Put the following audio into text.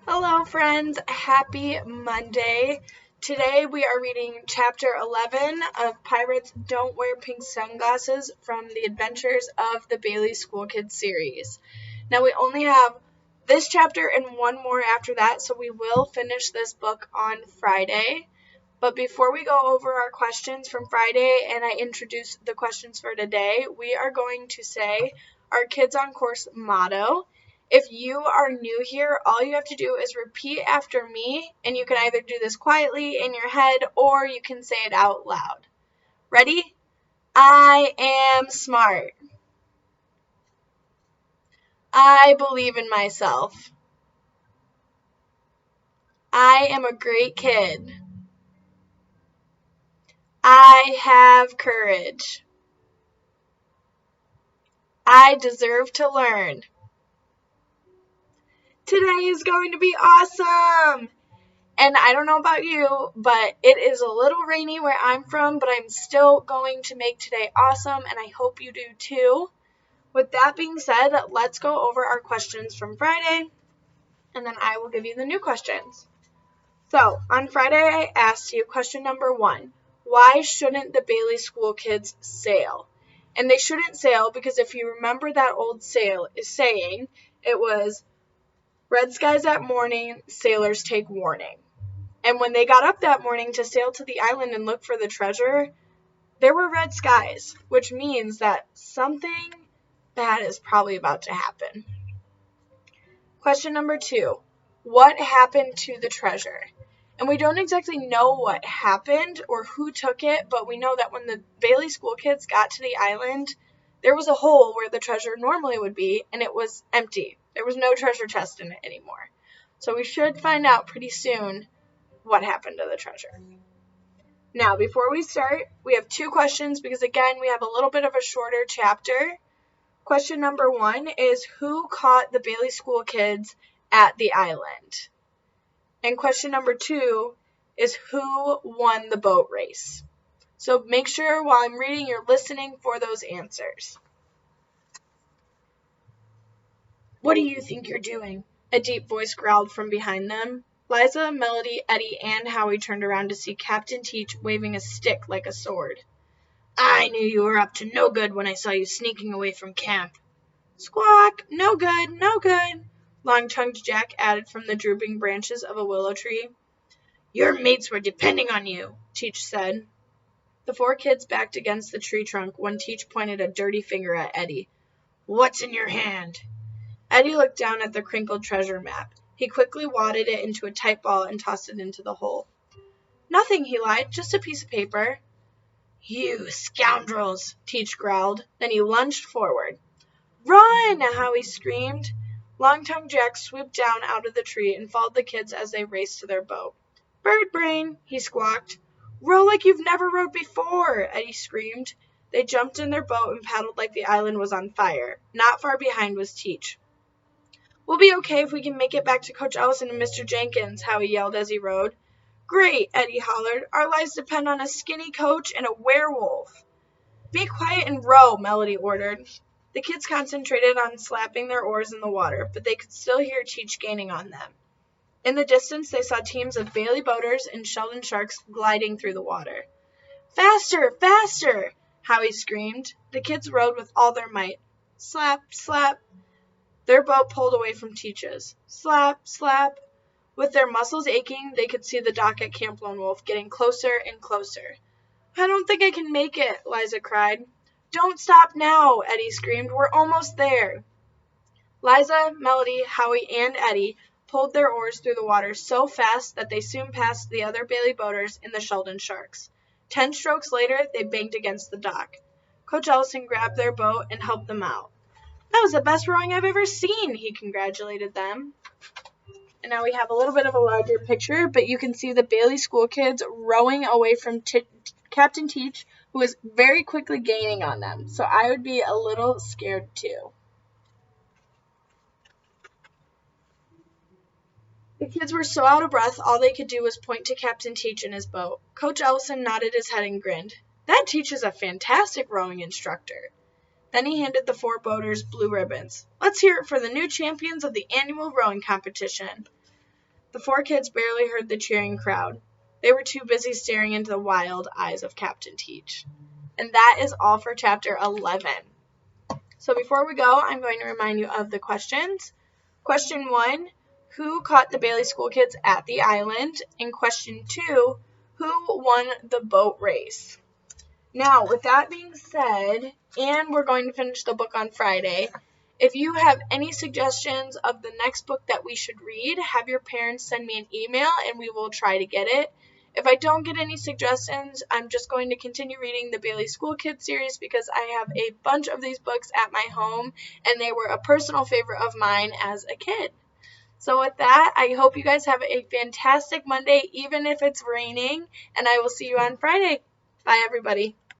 Hello, friends. Happy Monday. Today we are reading Chapter 11 of Pirates Don't Wear Pink Sunglasses from the Adventures of the Bailey School Kids series. Now, we only have this chapter and one more after that, so we will finish this book on Friday. But before we go over our questions from Friday and I introduce the questions for today, we are going to say our Kids on Course motto. If you are new here, all you have to do is repeat after me, and you can either do this quietly in your head or you can say it out loud. Ready? I am smart. I believe in myself. I am a great kid. I have courage. I deserve to learn. Today is going to be awesome! And I don't know about you, but it is a little rainy where I'm from, but I'm still going to make today awesome, and I hope you do too. With that being said, let's go over our questions from Friday, and then I will give you the new questions. So, on Friday, I asked you question number 1. Why shouldn't the Bailey School Kids sail? And they shouldn't sail because if you remember that old saying, it was, red skies at morning, sailors take warning. And when they got up that morning to sail to the island and look for the treasure, there were red skies, which means that something bad is probably about to happen. Question number 2. What happened to the treasure? And we don't exactly know what happened or who took it, but we know that when the Bailey School Kids got to the island, there was a hole where the treasure normally would be, and it was empty. There was no treasure chest in it anymore. So we should find out pretty soon what happened to the treasure. Now, before we start, we have 2 questions because, again, we have a little bit of a shorter chapter. Question number 1 is, who caught the Bailey School Kids at the island? And question number 2 is, who won the boat race? So make sure while I'm reading, you're listening for those answers. What do you think you're doing? A deep voice growled from behind them. Liza, Melody, Eddie, and Howie turned around to see Captain Teach waving a stick like a sword. I knew you were up to no good when I saw you sneaking away from camp. Squawk! No good, no good, Long-tongued Jack added from the drooping branches of a willow tree. Your mates were depending on you, Teach said. The 4 kids backed against the tree trunk when Teach pointed a dirty finger at Eddie. What's in your hand? Eddie looked down at the crinkled treasure map. He quickly wadded it into a tight ball and tossed it into the hole. Nothing, he lied, just a piece of paper. You scoundrels, Teach growled. Then he lunged forward. Run, Howie screamed. Long-tongued Jack swooped down out of the tree and followed the kids as they raced to their boat. Bird brain, he squawked. Row like you've never rowed before, Eddie screamed. They jumped in their boat and paddled like the island was on fire. Not far behind was Teach. We'll be okay if we can make it back to Coach Ellison and Mr. Jenkins, Howie yelled as he rowed. Great, Eddie hollered. Our lives depend on a skinny coach and a werewolf. Be quiet and row, Melody ordered. The kids concentrated on slapping their oars in the water, but they could still hear Teach gaining on them. In the distance, they saw teams of Bailey boaters and Sheldon sharks gliding through the water. Faster, faster, Howie screamed. The kids rowed with all their might. Slap, slap. Their boat pulled away from Teach's. Slap, slap. With their muscles aching, they could see the dock at Camp Lone Wolf getting closer and closer. I don't think I can make it, Liza cried. Don't stop now, Eddie screamed. We're almost there. Liza, Melody, Howie, and Eddie pulled their oars through the water so fast that they soon passed the other Bailey boaters and the Sheldon sharks. 10 strokes later, they banged against the dock. Coach Ellison grabbed their boat and helped them out. That was the best rowing I've ever seen, he congratulated them. And now we have a little bit of a larger picture, but you can see the Bailey School Kids rowing away from Captain Teach, who is very quickly gaining on them. So I would be a little scared too. The kids were so out of breath, all they could do was point to Captain Teach in his boat. Coach Ellison nodded his head and grinned. That Teach is a fantastic rowing instructor. Then he handed the 4 boaters blue ribbons. Let's hear it for the new champions of the annual rowing competition. The 4 kids barely heard the cheering crowd. They were too busy staring into the wild eyes of Captain Teach. And that is all for Chapter 11. So before we go, I'm going to remind you of the questions. Question 1, who caught the Bailey School kids at the island? And question 2, who won the boat race? Now, with that being said, and we're going to finish the book on Friday, if you have any suggestions of the next book that we should read, have your parents send me an email and we will try to get it. If I don't get any suggestions, I'm just going to continue reading the Bailey School Kids series because I have a bunch of these books at my home and they were a personal favorite of mine as a kid. So with that, I hope you guys have a fantastic Monday, even if it's raining, and I will see you on Friday. Bye, everybody.